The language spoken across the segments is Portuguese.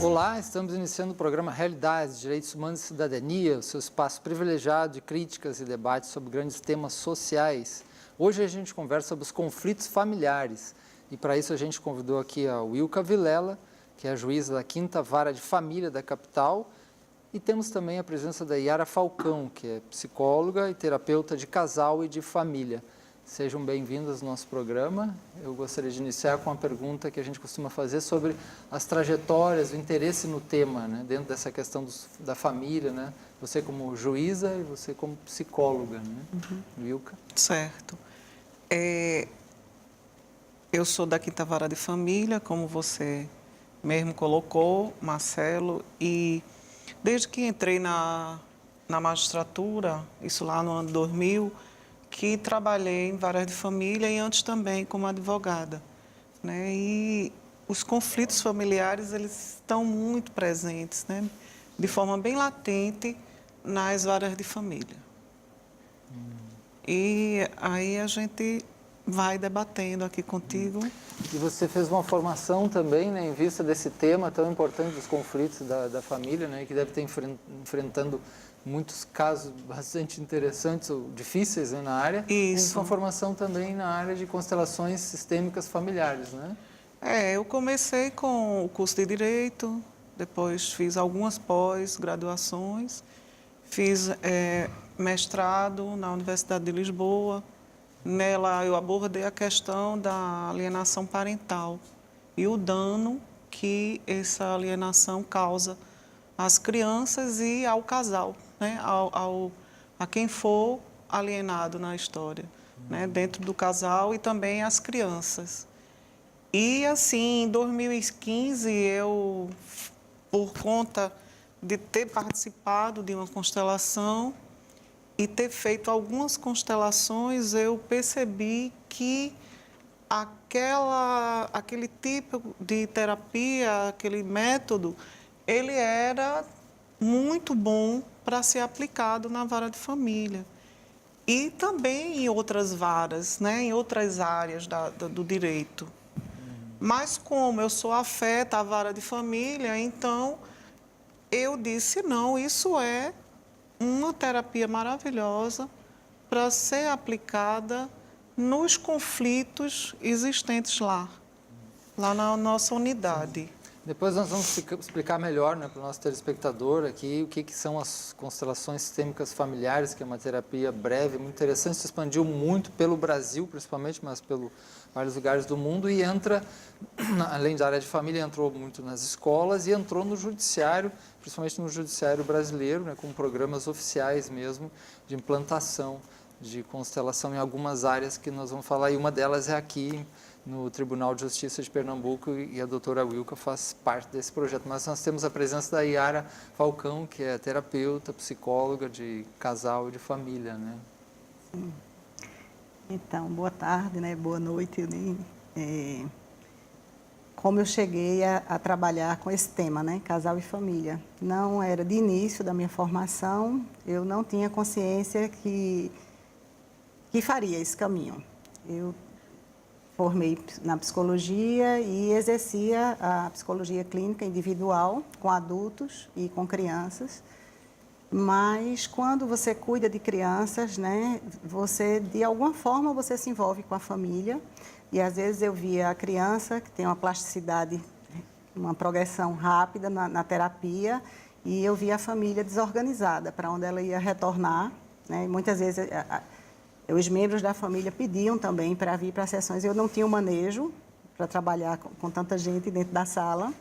Olá, estamos iniciando o programa Realidades, Direitos Humanos e Cidadania, o seu espaço privilegiado de críticas e debates sobre grandes temas sociais. Hoje a gente conversa sobre os conflitos familiares e para isso a gente convidou aqui a Wilka Vilela, que é a juíza da 5ª Vara de Família da capital, e temos também a presença da Yara Falcão, que é psicóloga e terapeuta de casal e de família. Sejam bem-vindos ao nosso programa. Eu gostaria de iniciar com uma pergunta que a gente costuma fazer sobre as trajetórias, o interesse no tema, né, dentro dessa questão da família, né? Você como juíza e você como psicóloga, né? Wilka? Certo. Eu sou da 5ª Vara de Família, como você mesmo colocou, Marcelo, e desde que entrei na magistratura, isso lá no ano 2000, que trabalhei em varas de família e antes também como advogada, né? E os conflitos familiares, eles estão muito presentes, né? De forma bem latente nas varas de família. E aí a gente vai debatendo aqui contigo. E você fez uma formação também, né, em vista desse tema tão importante dos conflitos da família, né, que deve estar enfrentando muitos casos bastante interessantes ou difíceis, né, na área. Isso. Uma formação também na área de constelações sistêmicas familiares, né? Eu comecei com o curso de Direito, depois fiz algumas pós-graduações, fiz mestrado na Universidade de Lisboa. Nela eu abordei a questão da alienação parental e o dano que essa alienação causa às crianças e ao casal, né? A quem for alienado na história, né? Dentro do casal e também às crianças. E assim, em 2015, eu, por conta de ter participado de uma constelação e ter feito algumas constelações, eu percebi que aquele tipo de terapia, aquele método, ele era muito bom para ser aplicado na vara de família. E também em outras varas, né, em outras áreas do direito. Mas como eu sou afeta à vara de família, então eu disse, não, isso é uma terapia maravilhosa para ser aplicada nos conflitos existentes lá na nossa unidade. Sim. Depois nós vamos explicar melhor, né, para o nosso telespectador aqui o que são as constelações sistêmicas familiares, que é uma terapia breve, muito interessante, se expandiu muito pelo Brasil, principalmente, mas pelo vários lugares do mundo e entra, além da área de família, entrou muito nas escolas e entrou no judiciário, principalmente no judiciário brasileiro, né, com programas oficiais mesmo de implantação de constelação em algumas áreas que nós vamos falar, e uma delas é aqui no Tribunal de Justiça de Pernambuco, e a doutora Wilka faz parte desse projeto. Mas nós temos a presença da Yara Falcão, que é terapeuta, psicóloga de casal e de família, né? Sim. Então, boa tarde, né? Boa noite. Como eu cheguei a trabalhar com esse tema, né? Casal e família. Não era de início da minha formação, eu não tinha consciência que faria esse caminho. Eu formei na psicologia e exercia a psicologia clínica individual com adultos e com crianças. Mas quando você cuida de crianças, né, você, de alguma forma, você se envolve com a família. E às vezes eu via a criança que tem uma plasticidade, uma progressão rápida na terapia, e eu via a família desorganizada, para onde ela ia retornar, né? E muitas vezes os membros da família pediam também para vir para as sessões. Eu não tinha o manejo para trabalhar com tanta gente dentro da sala.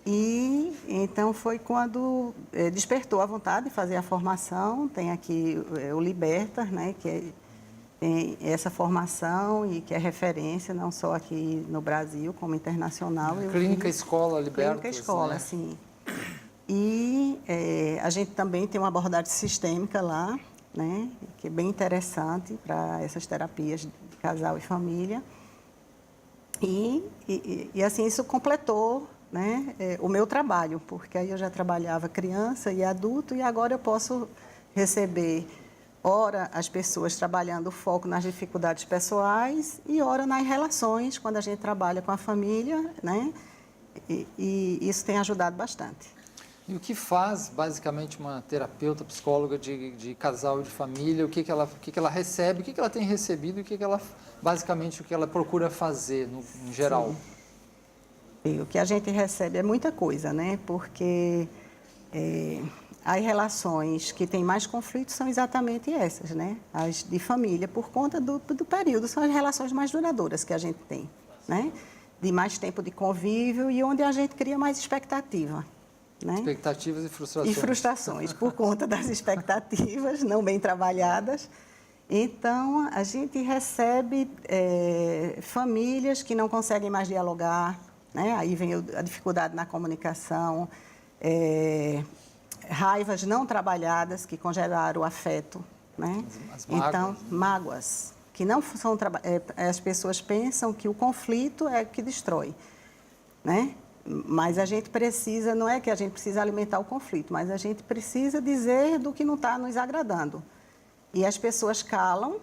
E então foi quando despertou a vontade de fazer a formação. Tem aqui o Liberta, né, que tem essa formação e que é referência não só aqui no Brasil, como internacional. Clínica Escola Liberta. Clínica Escola, né? Sim. E a gente também tem uma abordagem sistêmica lá, né, que é bem interessante para essas terapias de casal e família. E assim, isso completou, né, o meu trabalho, porque aí eu já trabalhava criança e adulto, e agora eu posso receber, ora, as pessoas trabalhando o foco nas dificuldades pessoais e ora nas relações, quando a gente trabalha com a família, né, E isso tem ajudado bastante. E o que faz, basicamente, uma terapeuta, psicóloga de casal e de família? O que ela recebe, o que ela tem recebido e basicamente, o que ela procura fazer, em geral? Sim. E o que a gente recebe é muita coisa, né? Porque as relações que têm mais conflitos são exatamente essas, né? As de família, por conta do período, são as relações mais duradouras que a gente tem, né? De mais tempo de convívio e onde a gente cria mais expectativa. Né? Expectativas e frustrações. E frustrações, por conta das expectativas não bem trabalhadas. Então, a gente recebe famílias que não conseguem mais dialogar, né? Aí vem a dificuldade na comunicação, raivas não trabalhadas que congelaram o afeto. Né? As mágoas, então, né? mágoas, que não são... as pessoas pensam que o conflito é o que destrói, né? Mas a gente precisa, não é que a gente precisa alimentar o conflito, mas a gente precisa dizer do que não está nos agradando. E as pessoas calam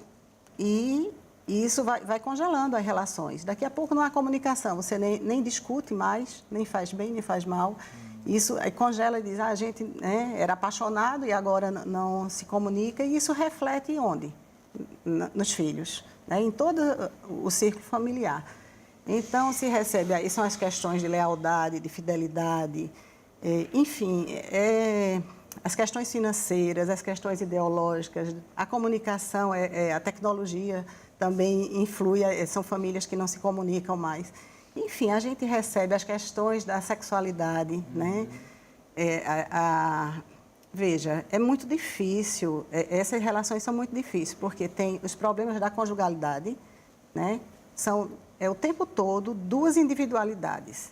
e isso vai congelando as relações. Daqui a pouco não há comunicação, você nem discute mais, nem faz bem, nem faz mal. Isso aí congela e diz, a gente era apaixonado e agora não se comunica. E isso reflete onde? Nos filhos, né? Em todo o círculo familiar. Então, se recebe, aí são as questões de lealdade, de fidelidade, enfim, as questões financeiras, as questões ideológicas, a comunicação, a tecnologia também influi, são famílias que não se comunicam mais. Enfim, a gente recebe as questões da sexualidade, né? Veja, é muito difícil, essas relações são muito difíceis, porque tem os problemas da conjugalidade, né? É o tempo todo duas individualidades,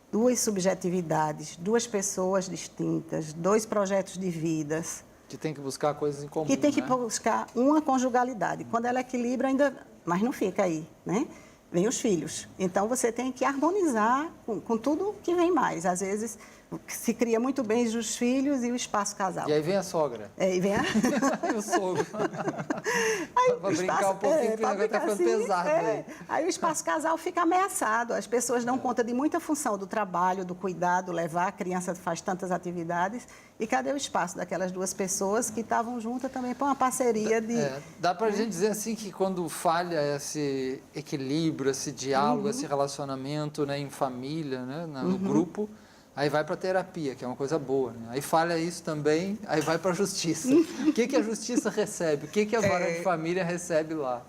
duas subjetividades, duas pessoas distintas, dois projetos de vidas. Que tem que buscar coisas em comum, que tem que né? buscar uma conjugalidade. Quando ela equilibra, ainda... Mas não fica aí, né? Vem os filhos. Então, você tem que harmonizar com tudo que vem mais. Às vezes, se cria muito bem os filhos e o espaço casal. E aí vem a sogra. E vem E o sogro. Para brincar um pouquinho, porque o negócio está ficando pesado aí. Aí o espaço casal fica ameaçado. As pessoas dão conta de muita função do trabalho, do cuidado, levar a criança faz tantas atividades. E cadê o espaço daquelas duas pessoas que estavam juntas também para uma parceria de... Dá para a gente dizer assim que quando falha esse equilíbrio, esse diálogo, esse relacionamento, né, em família, né, no grupo, aí vai para a terapia, que é uma coisa boa. Né? Aí falha isso também, aí vai para a justiça. O que a justiça recebe? O que a vara de família recebe lá?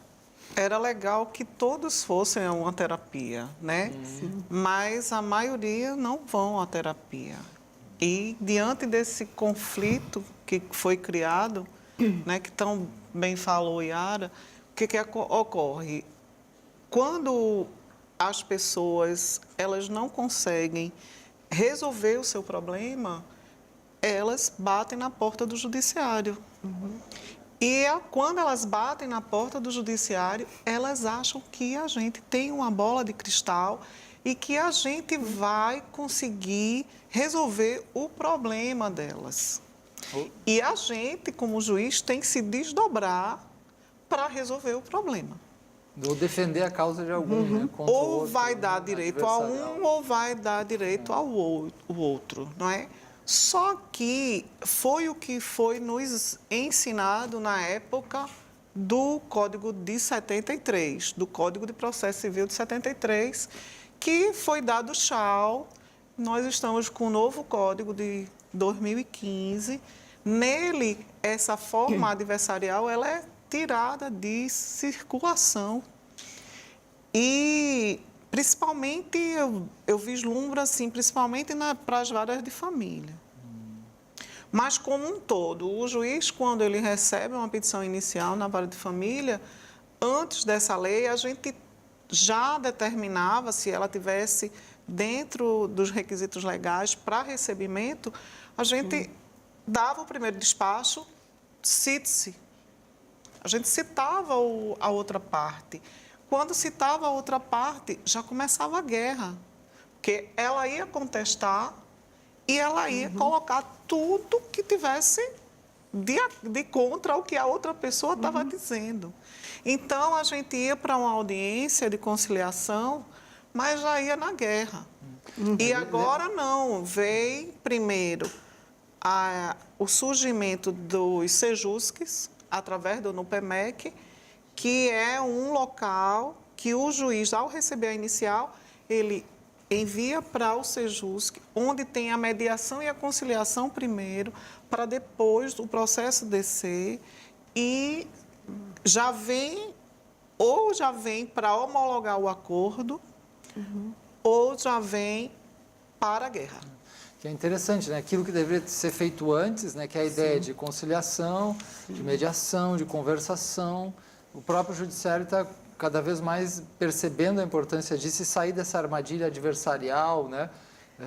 Era legal que todos fossem a uma terapia, né? Mas a maioria não vão à terapia. E, diante desse conflito que foi criado, né, que tão bem falou Yara, o que ocorre? Quando as pessoas elas não conseguem resolver o seu problema, elas batem na porta do judiciário. E quando elas batem na porta do judiciário, elas acham que a gente tem uma bola de cristal e que a gente vai conseguir resolver o problema delas. E a gente, como juiz, tem que se desdobrar para resolver o problema. Ou defender a causa de algum, né? Contra Ou o outro, vai dar direito a adversarial. um ou vai dar direito ao outro, não é? Só que foi o que foi nos ensinado na época do Código de 73, do Código de Processo Civil de 73, que foi dado tchau. Nós estamos com o novo Código de 2015. Nele, essa forma adversarial ela é tirada de circulação. E, principalmente, eu vislumbro assim, principalmente para as varas de família. Mas, como um todo, o juiz, quando ele recebe uma petição inicial na vara de família, antes dessa lei, a gente já determinava, se ela tivesse dentro dos requisitos legais para recebimento, a gente dava o primeiro despacho, cite-se. A gente citava a outra parte. Quando citava a outra parte, já começava a guerra, porque ela ia contestar e ela ia colocar tudo que tivesse de contra o que a outra pessoa estava dizendo. Então, a gente ia para uma audiência de conciliação, mas já ia na guerra. E agora não, veio primeiro o surgimento dos Sejusques, através do NUPEMEC, que é um local que o juiz, ao receber a inicial, ele envia para o Sejusque, onde tem a mediação e a conciliação primeiro, para depois o processo descer e já vem para homologar o acordo, ou já vem para a guerra. Que é interessante, né? Aquilo que deveria ser feito antes, né? Que é a ideia de conciliação, de mediação, de conversação. O próprio judiciário está cada vez mais percebendo a importância disso e sair dessa armadilha adversarial, né?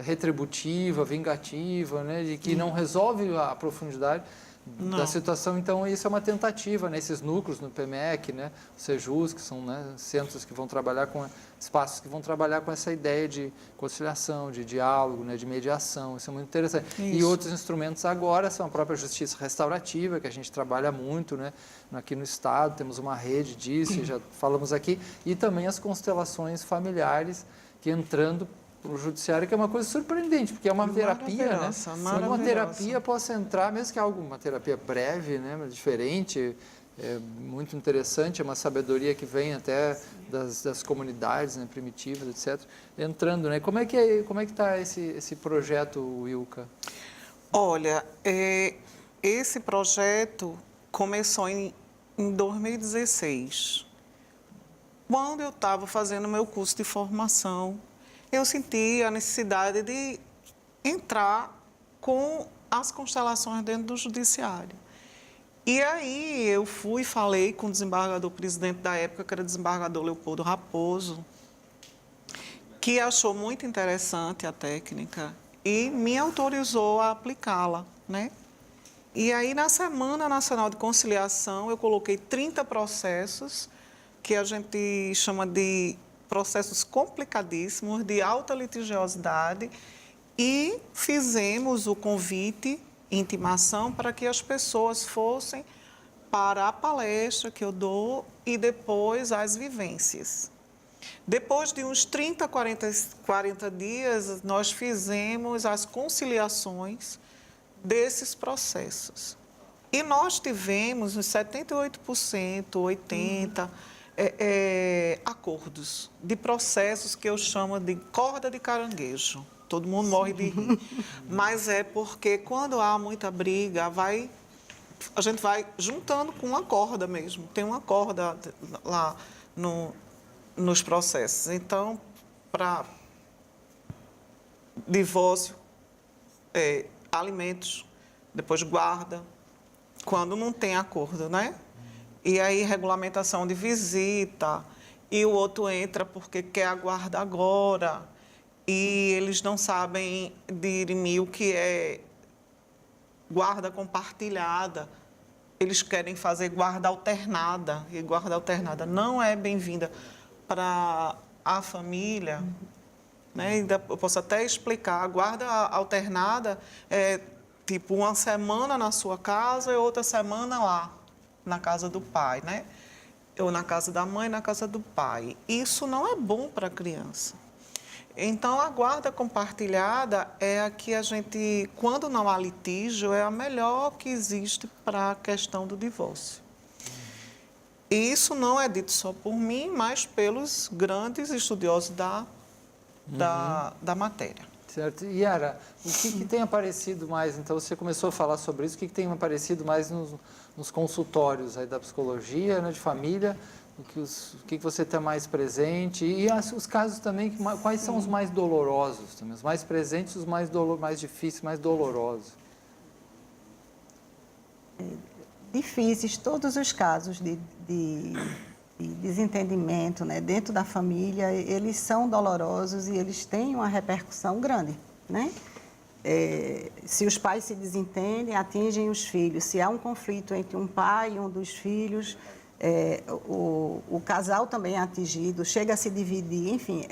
Retributiva, vingativa, né? De que não resolve a profundidade da situação. Então, isso é uma tentativa, né? Esses núcleos no PMEC, né? Os Sejus, que são, né, centros que vão trabalhar com espaços que vão trabalhar com essa ideia de conciliação, de diálogo, né? De mediação. Isso é muito interessante. Isso. E outros instrumentos agora são a própria justiça restaurativa, que a gente trabalha muito, né? Aqui no Estado, temos uma rede disso, já falamos aqui, e também as constelações familiares, que entrando para o judiciário, que é uma coisa surpreendente, porque é uma terapia, né? Se uma terapia possa entrar, mesmo que uma terapia breve, né? Diferente, é muito interessante, é uma sabedoria que vem até das comunidades, né? Primitivas, etc. Entrando, né? Como é que está esse projeto, Wilka? Olha, esse projeto começou em 2016. Quando eu estava fazendo meu curso de formação, eu senti a necessidade de entrar com as constelações dentro do judiciário. E aí eu fui e falei com o desembargador-presidente da época, que era o desembargador Leopoldo Raposo, que achou muito interessante a técnica e me autorizou a aplicá-la, né? E aí, na Semana Nacional de Conciliação, eu coloquei 30 processos, que a gente chama de processos complicadíssimos, de alta litigiosidade, e fizemos o convite, intimação, para que as pessoas fossem para a palestra que eu dou e depois as vivências. Depois de uns 30, 40 dias, nós fizemos as conciliações desses processos. E nós tivemos uns 78%, 80%, acordos de processos que eu chamo de corda de caranguejo. Todo mundo morre de rir. Mas é porque quando há muita briga, a gente vai juntando com uma corda mesmo. Tem uma corda lá nos processos. Então, para divórcio, alimentos, depois guarda, quando não tem acordo, né? E aí, regulamentação de visita, e o outro entra porque quer a guarda agora, e eles não sabem dirimir o que é guarda compartilhada. Eles querem fazer guarda alternada, e guarda alternada não é bem-vinda para a família, né? Eu posso até explicar, a guarda alternada é tipo uma semana na sua casa e outra semana lá, na casa do pai, né? Ou na casa da mãe, na casa do pai. Isso não é bom para a criança. Então, a guarda compartilhada é a que a gente, quando não há litígio, é a melhor que existe para a questão do divórcio. E isso não é dito só por mim, mas pelos grandes estudiosos da matéria. Certo. Yara, o que tem aparecido mais? Então, você começou a falar sobre isso. O que tem aparecido mais nos consultórios aí da psicologia, né, de família? O que você tem mais presente? E os casos também, quais são os mais dolorosos também? Os mais presentes, os mais difíceis, mais dolorosos? Difíceis, todos os casos de desentendimento, né, dentro da família, eles são dolorosos e eles têm uma repercussão grande, né? Se os pais se desentendem, atingem os filhos. Se há um conflito entre um pai e um dos filhos, o casal também é atingido, chega a se dividir, enfim,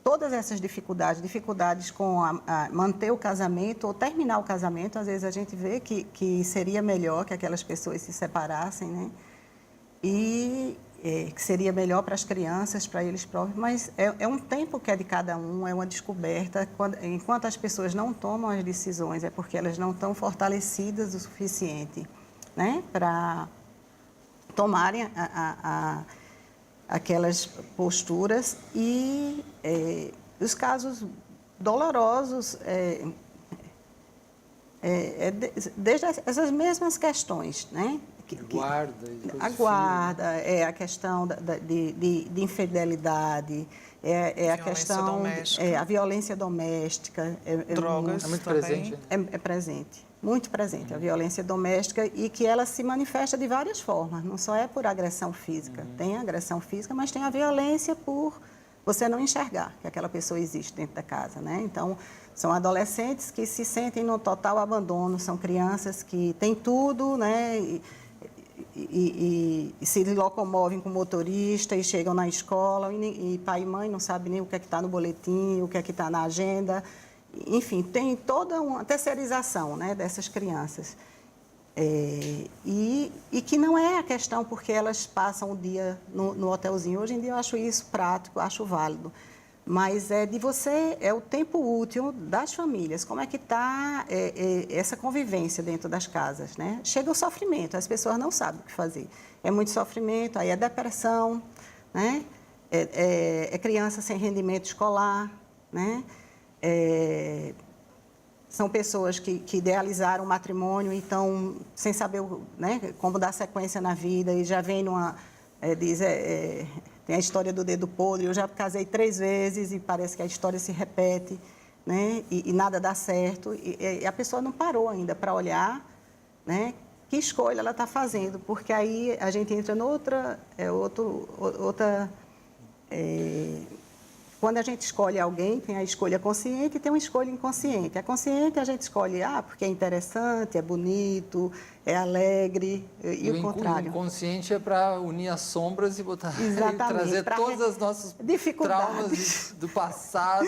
todas essas dificuldades com manter o casamento ou terminar o casamento, às vezes a gente vê que seria melhor que aquelas pessoas se separassem, né? E que seria melhor para as crianças, para eles próprios, mas é um tempo que é de cada um, é uma descoberta. Enquanto as pessoas não tomam as decisões, é porque elas não estão fortalecidas o suficiente, né, para tomarem aquelas posturas. E os casos dolorosos, desde essas mesmas questões, né? A guarda, a questão de infidelidade, a questão doméstica. A violência doméstica. Drogas é muito também. presente. Né? É presente, muito presente, a violência doméstica, e que ela se manifesta de várias formas, não só é por agressão física. Tem a agressão física, mas tem a violência por você não enxergar que aquela pessoa existe dentro da casa, né? Então, são adolescentes que se sentem no total abandono, são crianças que têm tudo, né? E se locomovem com motorista e chegam na escola e pai e mãe não sabem nem o que é que está no boletim, o que é que está na agenda. Enfim, tem toda uma terceirização, né, dessas crianças. E que não é a questão porque elas passam o dia no hotelzinho. Hoje em dia eu acho isso prático, acho válido. Mas é o tempo útil das famílias. Como é que está essa convivência dentro das casas, né? Chega o sofrimento, as pessoas não sabem o que fazer. É muito sofrimento, aí é depressão, né? É criança sem rendimento escolar, né? São pessoas que idealizaram o matrimônio, então, sem saber, né, como dar sequência na vida, e já vem tem a história do dedo podre. Eu já casei 3 vezes e parece que a história se repete, né, e nada dá certo. E a pessoa não parou ainda para olhar, né, que escolha ela está fazendo, porque aí a gente entra noutra... Quando a gente escolhe alguém, tem a escolha consciente e tem uma escolha inconsciente. A consciente a gente escolhe porque é interessante, é bonito, é alegre, e o contrário. O inconsciente é para unir as sombras e botar e trazer todas as nossas traumas do passado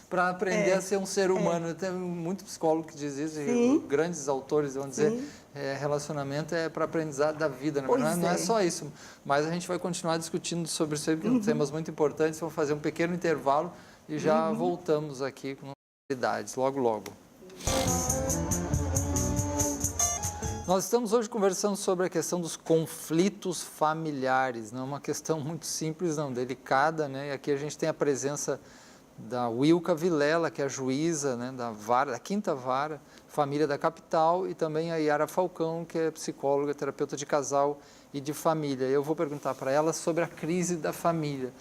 para aprender a ser um ser humano. Tem muito psicólogo que diz isso, e grandes autores vão dizer relacionamento é para aprendizado da vida. Não é só isso, mas a gente vai continuar discutindo sobre isso, porque são temas muito importantes. Vamos fazer um pequeno intervalo e já voltamos aqui com novidades, logo, logo. Nós estamos hoje conversando sobre a questão dos conflitos familiares. Não é uma questão muito simples, não, delicada, né? E aqui a gente tem a presença da Wilka Vilela, que é a juíza, né, da 5ª Vara, Família da Capital, e também a Yara Falcão, que é psicóloga, terapeuta de casal e de família. Eu vou perguntar para ela sobre a crise da família.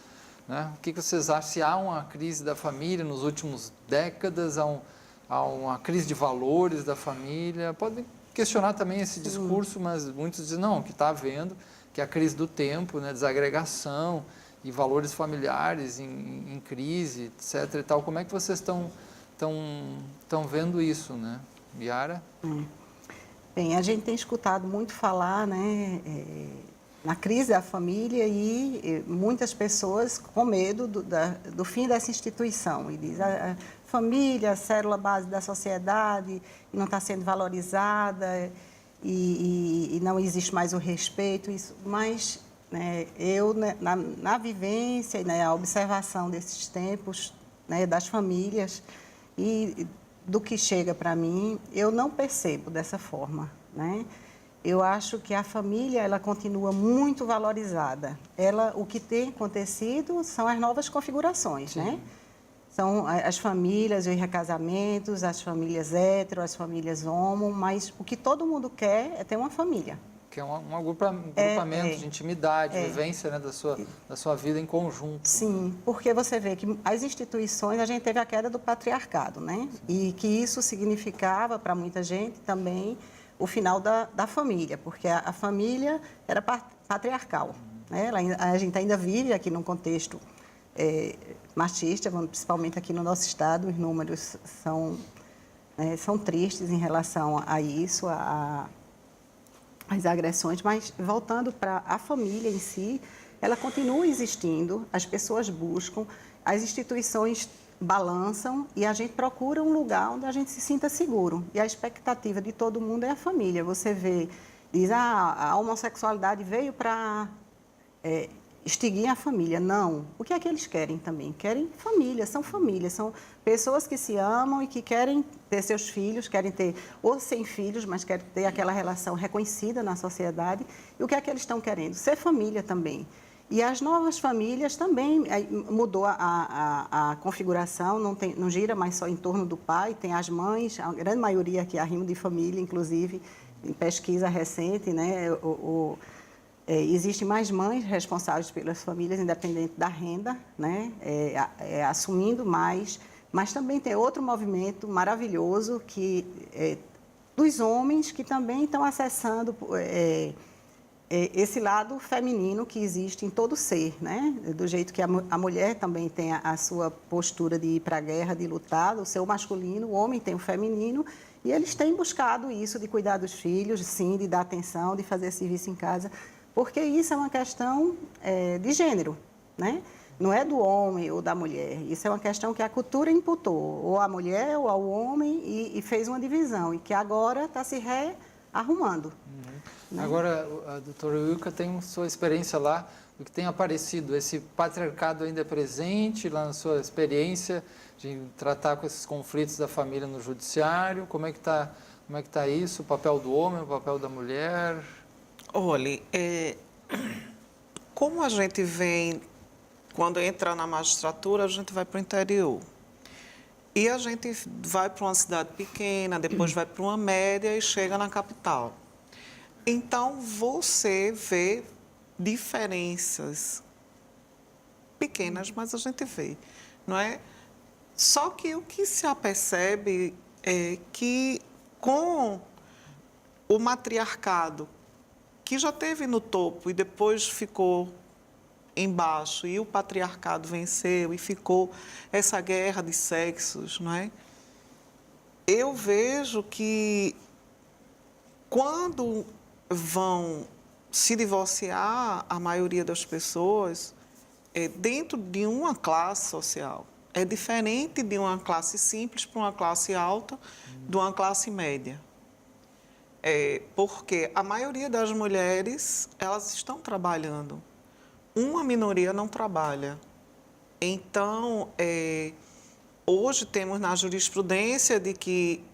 Né? O que vocês acham? Se há uma crise da família nos últimos décadas, há uma crise de valores da família? Podem questionar também esse discurso, mas muitos dizem não, que está havendo, que é a crise do tempo, né, desagregação e valores familiares em crise, etc. E tal. Como é que vocês estão vendo isso, né, Yara? Bem, a gente tem escutado muito falar, né, na crise da família, e muitas pessoas com medo do fim dessa instituição. E diz a família, a célula base da sociedade, não está sendo valorizada e não existe mais o respeito. Mas né, eu, na vivência e na observação desses tempos, né, das famílias e do que chega para mim, eu não percebo dessa forma, né? Eu acho que a família, ela continua muito valorizada. O que tem acontecido são as novas configurações, né? São as famílias, os recasamentos, as famílias hétero, as famílias homo, mas o que todo mundo quer é ter uma família. Que é um agrupamento de intimidade, vivência, né, da sua vida em conjunto. Sim, porque você vê que as instituições, a gente teve a queda do patriarcado, né? E que isso significava para muita gente também o final da família, porque a família era patriarcal, né? A gente ainda vive aqui num contexto machista, principalmente aqui no nosso estado. Os números são tristes em relação a isso, as agressões, mas voltando para a família em si, ela continua existindo, as pessoas buscam, as instituições balançam e a gente procura um lugar onde a gente se sinta seguro. E a expectativa de todo mundo é a família. Você diz, a homossexualidade veio para extinguir a família. Não. O que é que eles querem também? Querem família, são pessoas que se amam e que querem ter seus filhos, querem ter, ou sem filhos, mas querem ter aquela relação reconhecida na sociedade. E o que é que eles estão querendo? Ser família também. E as novas famílias também mudou a configuração, não gira mais só em torno do pai, tem as mães, a grande maioria aqui arrimo de família, inclusive, em pesquisa recente, né? Existem mais mães responsáveis pelas famílias, independente da renda, né? Assumindo mais, mas também tem outro movimento maravilhoso dos homens que também estão acessando esse lado feminino que existe em todo ser, né? Do jeito que a mulher também tem a sua postura de ir para a guerra, de lutar, o seu masculino, o homem tem o feminino, e eles têm buscado isso de cuidar dos filhos, sim, de dar atenção, de fazer serviço em casa, porque isso é uma questão de gênero, né? Não é do homem ou da mulher, isso é uma questão que a cultura imputou, ou à mulher ou ao homem, e fez uma divisão, e que agora está se rearrumando. Né? Agora, a doutora Wilka tem sua experiência lá, do que tem aparecido, esse patriarcado ainda é presente lá na sua experiência de tratar com esses conflitos da família no judiciário, como é que tá isso, o papel do homem, o papel da mulher? Olha, como a gente vem, quando entra na magistratura, a gente vai para o interior. E a gente vai para uma cidade pequena, depois vai para uma média e chega na capital. Então, você vê diferenças pequenas, mas a gente vê, não é? Só que o que se apercebe é que com o matriarcado, que já esteve no topo e depois ficou embaixo, e o patriarcado venceu e ficou essa guerra de sexos, não é? Eu vejo que quando vão se divorciar, a maioria das pessoas, dentro de uma classe social. É diferente de uma classe simples para uma classe alta, de uma classe média. Porque a maioria das mulheres, elas estão trabalhando. Uma minoria não trabalha. Então, hoje temos na jurisprudência de que,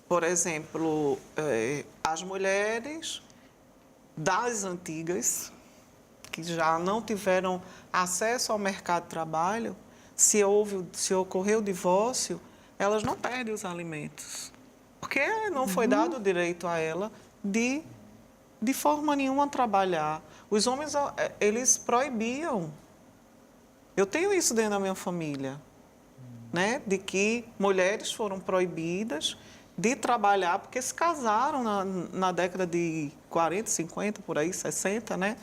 por exemplo, as mulheres das antigas, que já não tiveram acesso ao mercado de trabalho, se ocorreu o divórcio, elas não perdem os alimentos. Porque não foi dado o direito a ela de forma nenhuma trabalhar. Os homens, eles proibiam. Eu tenho isso dentro da minha família, né? De que mulheres foram proibidas de trabalhar porque se casaram na década de 40, 50, por aí, 60, né?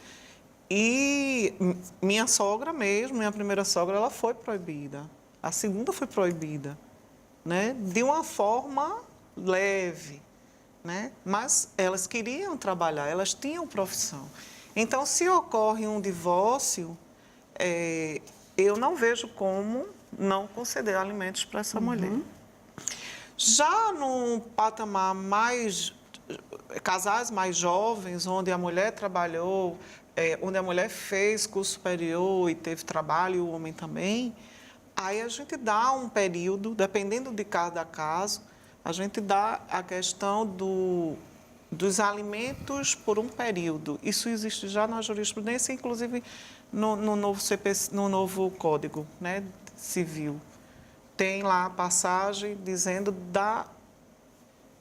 E minha sogra mesmo, minha primeira sogra, ela foi proibida. A segunda foi proibida, né? De uma forma leve, né? Mas elas queriam trabalhar, elas tinham profissão. Então, se ocorre um divórcio, eu não vejo como não conceder alimentos para essa mulher. Já num patamar casais mais jovens, onde a mulher trabalhou, onde a mulher fez curso superior e teve trabalho, e o homem também, aí a gente dá um período, dependendo de cada caso, a gente dá a questão dos alimentos por um período. Isso existe já na jurisprudência, inclusive no novo CPC, no novo Código, né, Civil. Tem lá a passagem dizendo da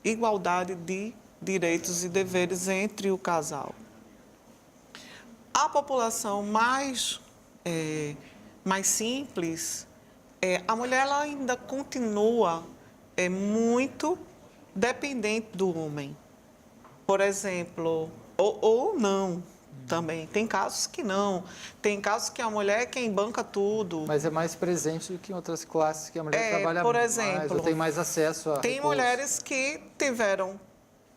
igualdade de direitos e deveres entre o casal. A população mais simples, a mulher ela ainda continua muito dependente do homem. Por exemplo, ou não. Também. Tem casos que não. Tem casos que a mulher é quem banca tudo. Mas é mais presente do que em outras classes que a mulher trabalha por mais, exemplo, ou tem mais acesso a tem recursos. mulheres que tiveram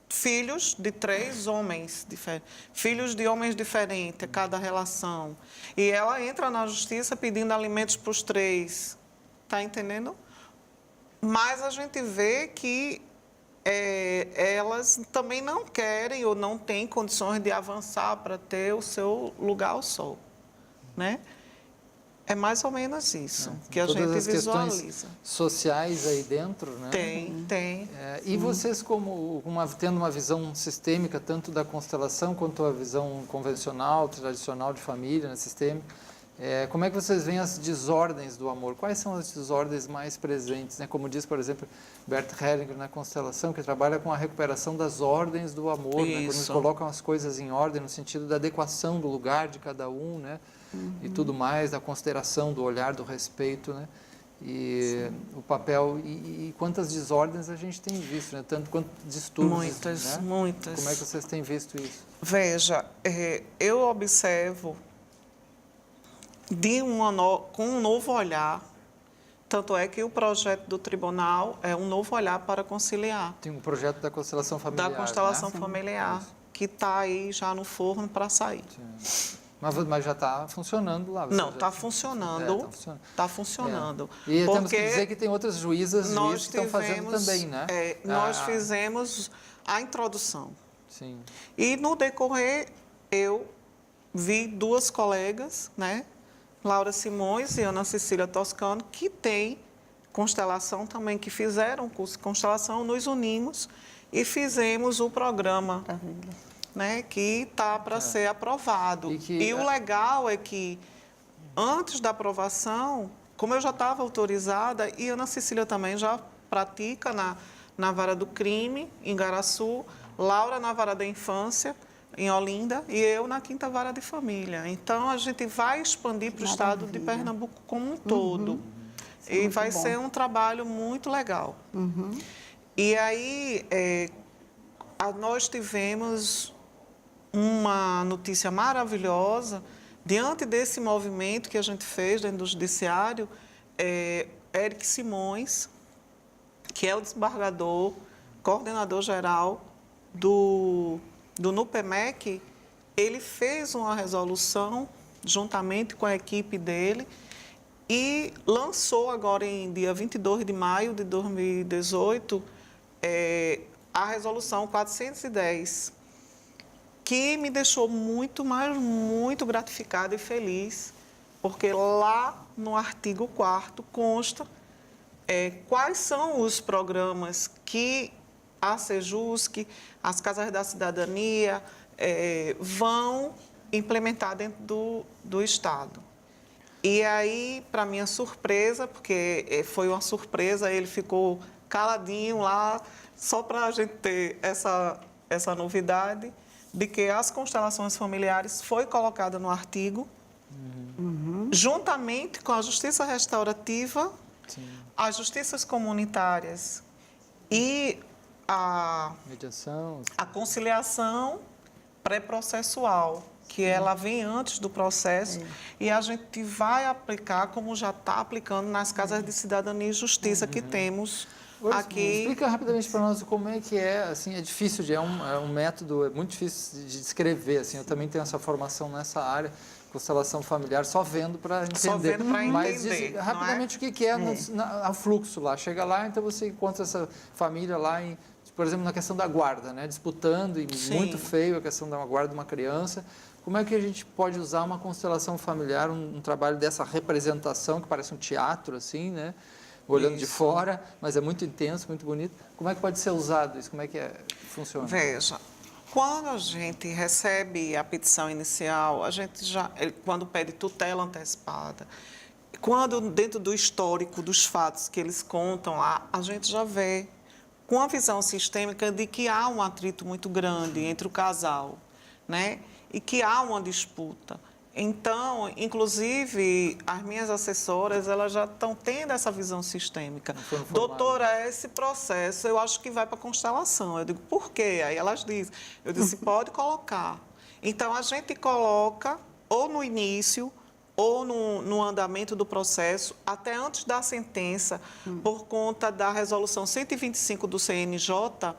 filhos de 3 homens diferentes, filhos de homens diferentes, cada relação. E ela entra na justiça pedindo alimentos para os 3. Está entendendo? Mas a gente vê que elas também não querem ou não têm condições de avançar para ter o seu lugar ao sol, né? É mais ou menos isso que a Todas gente as questões visualiza. sociais aí dentro, né? Tem. E vocês, tendo uma visão sistêmica, tanto da constelação quanto a visão convencional, tradicional de família, né, sistêmica, como é que vocês veem as desordens do amor? Quais são as desordens mais presentes? Né? Como diz, por exemplo, Bert Hellinger na constelação, que trabalha com a recuperação das ordens do amor, né? Quando eles colocam as coisas em ordem, no sentido da adequação do lugar de cada um, né? E tudo mais, da consideração, do olhar, do respeito, né? E o papel, e quantas desordens a gente tem visto, né? Tanto quanto distúrbios. Muitas. Como é que vocês têm visto isso? Veja, eu observo com um novo olhar, tanto é que o projeto do tribunal é um novo olhar para conciliar. Tem um projeto da constelação familiar, Da constelação né? familiar, que está aí já no forno para sair. Sim. Mas já está funcionando lá? Não, está funcionando. Está funcionando. E temos que dizer que tem outras juízes que estão fazendo também, né? Nós fizemos a introdução. Sim. E no decorrer, eu vi duas colegas, né? Laura Simões e Ana Cecília Toscano, que têm constelação também, que fizeram o curso de constelação, nos unimos e fizemos o programa. Né, que está para ser aprovado. E o legal é que, antes da aprovação, como eu já estava autorizada, e Ana Cecília também já pratica na Vara do Crime, em Garaçu, Laura na Vara da Infância, em Olinda, e eu na 5ª Vara de Família. Então, a gente vai expandir para o estado de Pernambuco como um todo. E vai ser um trabalho muito legal. E aí, nós tivemos uma notícia maravilhosa. Diante desse movimento que a gente fez dentro do Judiciário, Eric Simões, que é o desembargador, coordenador geral do NUPEMEC, ele fez uma resolução, juntamente com a equipe dele, e lançou agora, em dia 22 de maio de 2018, a resolução 410, que me deixou muito gratificada e feliz, porque lá no artigo 4º consta quais são os programas que a Sejusc, as Casas da Cidadania, vão implementar dentro do Estado. E aí, para minha surpresa, porque foi uma surpresa, ele ficou caladinho lá, só para a gente ter essa novidade, de que as constelações familiares foi colocada no artigo, juntamente com a justiça restaurativa, as justiças comunitárias e a conciliação pré-processual, que ela vem antes do processo, e a gente vai aplicar, como já está aplicando nas casas de cidadania e justiça que temos aqui. Explica rapidamente para nós como é que assim, é difícil, é um método, é muito difícil de descrever, assim, eu também tenho essa formação nessa área, constelação familiar, só vendo para entender. Só vendo para entender. Mas diz rapidamente o que é o fluxo lá. Chega lá, então você encontra essa família lá, por exemplo, na questão da guarda, né? Disputando, e muito feio a questão da guarda de uma criança. Como é que a gente pode usar uma constelação familiar, um trabalho dessa representação, que parece um teatro, assim, né? Olhando de fora, mas é muito intenso, muito bonito. Como é que pode ser usado isso? Como é que funciona? Veja, quando a gente recebe a petição inicial, a gente quando pede tutela antecipada, quando dentro do histórico dos fatos que eles contam lá, a gente já vê com a visão sistêmica de que há um atrito muito grande entre o casal, né? E que há uma disputa. Então, inclusive, as minhas assessoras, elas já estão tendo essa visão sistêmica. Doutora, esse processo, eu acho que vai para a constelação. Eu digo, por quê? Aí elas dizem, eu disse, pode colocar. Então, a gente coloca ou no início, ou no andamento do processo, até antes da sentença, por conta da resolução 125 do CNJ,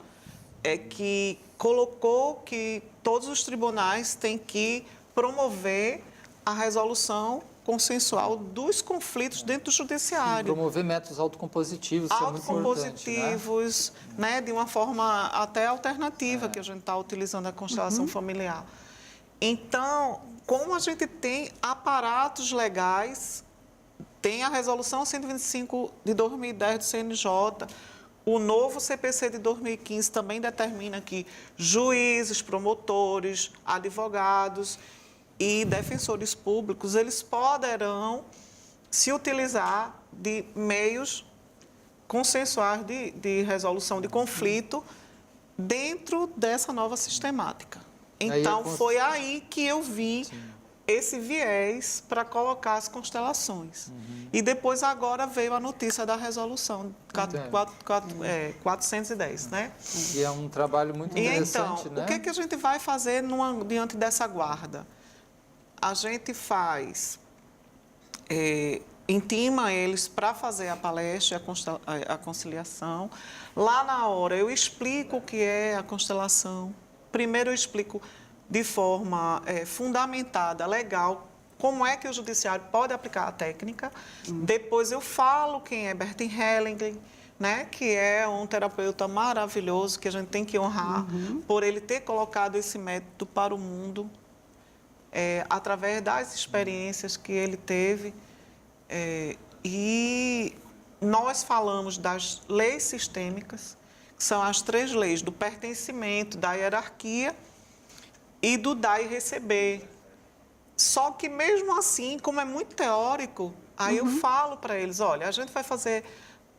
que colocou que todos os tribunais têm que promover a resolução consensual dos conflitos dentro do judiciário. Promover métodos autocompositivos, isso é muito importante, né? Autocompositivos, né? De uma forma até alternativa, que a gente está utilizando a constelação familiar. Então, como a gente tem aparatos legais, tem a Resolução 125 de 2010 do CNJ, o novo CPC de 2015 também determina que juízes, promotores, advogados e defensores públicos, eles poderão se utilizar de meios consensuais de resolução de conflito dentro dessa nova sistemática. Então, foi aí que eu vi esse viés para colocar as constelações. E depois, agora, veio a notícia da resolução 410, né? E é um trabalho muito interessante, então, né? o que a gente vai fazer diante dessa guarda? A gente faz, intima eles para fazer a palestra, a conciliação. Lá na hora, eu explico o que é a constelação. Primeiro, eu explico de forma fundamentada, legal, como é que o judiciário pode aplicar a técnica. Depois, eu falo quem é Bertin Hellinger, né, que é um terapeuta maravilhoso, que a gente tem que honrar por ele ter colocado esse método para o mundo, através das experiências que ele teve. E nós falamos das leis sistêmicas, que são as 3 leis do pertencimento, da hierarquia e do dar e receber. Só que, mesmo assim, como é muito teórico, aí eu falo para eles, olha, a gente vai fazer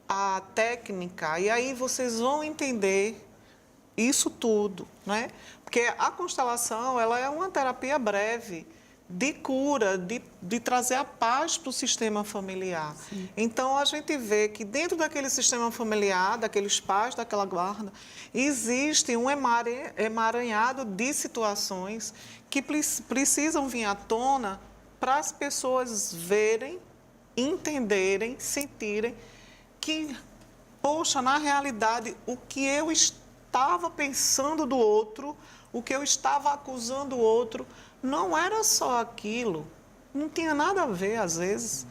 a técnica e aí vocês vão entender isso tudo, né? Porque a constelação, ela é uma terapia breve de cura, de trazer a paz para o sistema familiar. Sim. Então, a gente vê que dentro daquele sistema familiar, daqueles pais, daquela guarda, existe um emaranhado de situações que precisam vir à tona para as pessoas verem, entenderem, sentirem que, poxa, na realidade, o que eu estava pensando do outro, o que eu estava acusando o outro, não era só aquilo, não tinha nada a ver, às vezes.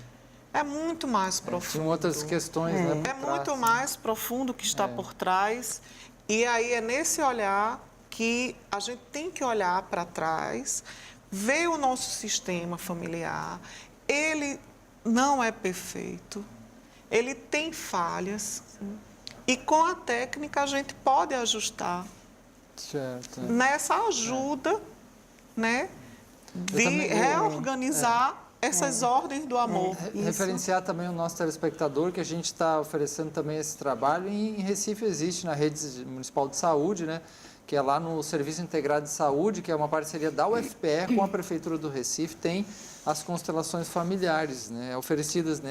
É muito mais profundo. Tinham outras questões, né? É muito mais profundo que está por trás. E aí é nesse olhar que a gente tem que olhar para trás, ver o nosso sistema familiar. Ele não é perfeito, ele tem falhas. E com a técnica a gente pode ajustar. Certo. Nessa ajuda, né? De reorganizar essas ordens do amor. Referenciar também o nosso telespectador que a gente está oferecendo também esse trabalho. E em Recife existe na rede municipal de saúde, né? Que é lá no Serviço Integrado de Saúde, que é uma parceria da UFPE com a Prefeitura do Recife, tem as constelações familiares, né, oferecidas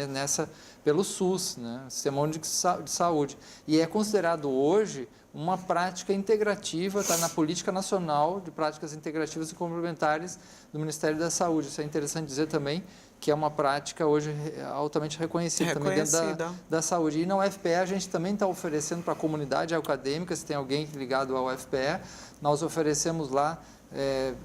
pelo SUS, né, Sistema Único de Saúde. E é considerado hoje uma prática integrativa, está na Política Nacional de Práticas Integrativas e Complementares do Ministério da Saúde. Isso é interessante dizer também, que é uma prática hoje altamente reconhecida também dentro da saúde. E na UFPE a gente também está oferecendo para a comunidade acadêmica, se tem alguém ligado à UFPE, nós oferecemos lá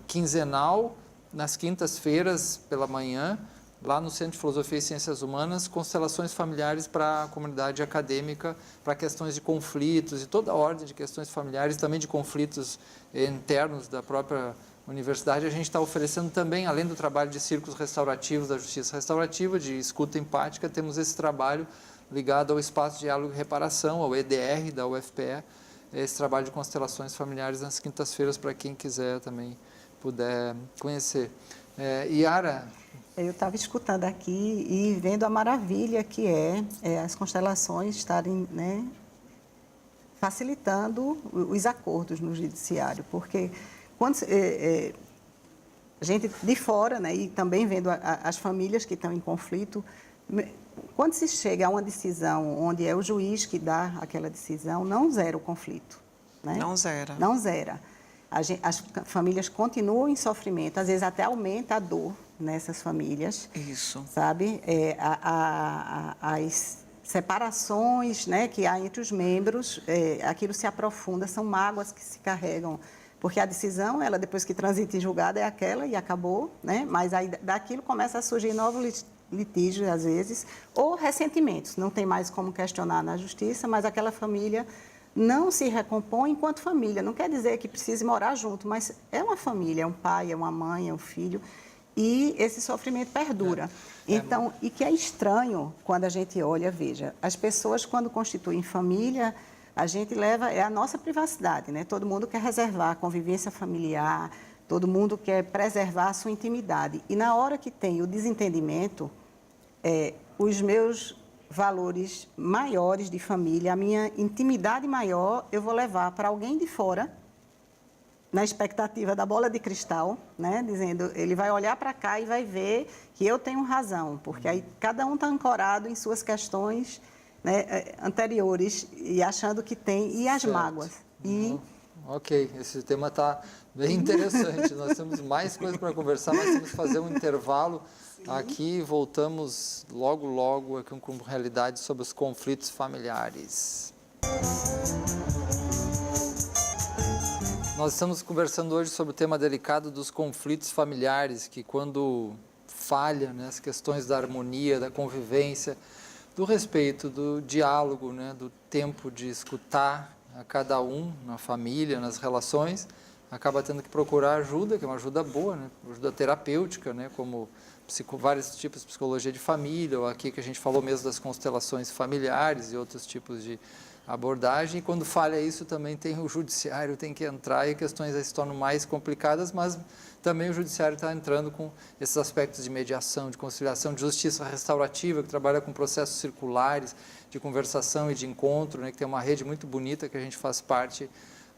quinzenal, nas quintas-feiras pela manhã, lá no Centro de Filosofia e Ciências Humanas, constelações familiares para a comunidade acadêmica, para questões de conflitos e toda a ordem de questões familiares, também de conflitos internos da própria universidade. A gente está oferecendo também, além do trabalho de círculos restaurativos, da justiça restaurativa, de escuta empática, temos esse trabalho ligado ao Espaço de Diálogo e Reparação, ao EDR da UFPE, esse trabalho de constelações familiares nas quintas-feiras, para quem quiser também puder conhecer. Yara? Eu estava escutando aqui e vendo a maravilha que as constelações estarem, né, facilitando os acordos no judiciário, porque quando a gente de fora, né, e também vendo as famílias que estão em conflito, quando se chega a uma decisão onde é o juiz que dá aquela decisão, não zera o conflito. Né? Não zera. Não zera. As famílias continuam em sofrimento, às vezes até aumenta a dor nessas famílias. Isso. Sabe? As separações, né, que há entre os membros, aquilo se aprofunda, são mágoas que se carregam Porque a decisão, ela depois que transita em julgado, é aquela e acabou, né? Mas aí daquilo começa a surgir novos litígios, às vezes, ou ressentimentos. Não tem mais como questionar na justiça, mas aquela família não se recompõe enquanto família. Não quer dizer que precise morar junto, mas é uma família, é um pai, é uma mãe, é um filho, e esse sofrimento perdura. Então, e que é estranho quando a gente olha, veja, as pessoas quando constituem família, a gente leva, é a nossa privacidade, né? Todo mundo quer reservar a convivência familiar, todo mundo quer preservar a sua intimidade. E na hora que tem o desentendimento, os meus valores maiores de família, a minha intimidade maior, eu vou levar para alguém de fora, na expectativa da bola de cristal, né? Dizendo, ele vai olhar para cá e vai ver que eu tenho razão, porque aí cada um está ancorado em suas questões, né, anteriores e achando que tem, e as mágoas. Ok, esse tema está bem interessante. Nós temos mais coisas para conversar, mas temos que fazer um intervalo. Sim. Aqui voltamos logo aqui com realidade sobre os conflitos familiares. Nós estamos conversando hoje sobre o tema delicado dos conflitos familiares, que quando falha, né, as questões da harmonia, da convivência, do respeito, do diálogo, né, do tempo de escutar a cada um na família, nas relações, acaba tendo que procurar ajuda, que é uma ajuda boa, né, ajuda terapêutica, né, como vários tipos de psicologia de família, ou aqui que a gente falou mesmo das constelações familiares e outros tipos de abordagem. E quando falha isso, também tem o judiciário, tem que entrar, e questões aí se tornam mais complicadas, mas também o judiciário está entrando com esses aspectos de mediação, de conciliação, de justiça restaurativa, que trabalha com processos circulares de conversação e de encontro, né, que tem uma rede muito bonita que a gente faz parte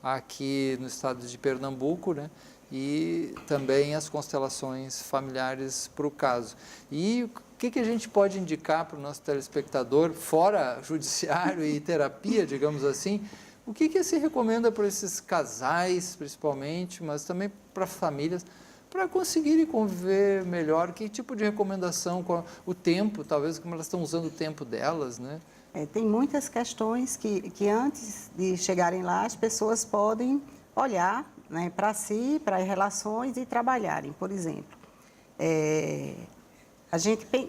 aqui no estado de Pernambuco, né, e também as constelações familiares para o caso. E o que a gente pode indicar para o nosso telespectador, fora judiciário e terapia, digamos assim, o que se recomenda para esses casais, principalmente, mas também para famílias, para conseguirem conviver melhor? Que tipo de recomendação, o tempo, talvez como elas estão usando o tempo delas, né? Tem muitas questões que antes de chegarem lá, as pessoas podem olhar, né, para si, para as relações e trabalharem. Por exemplo,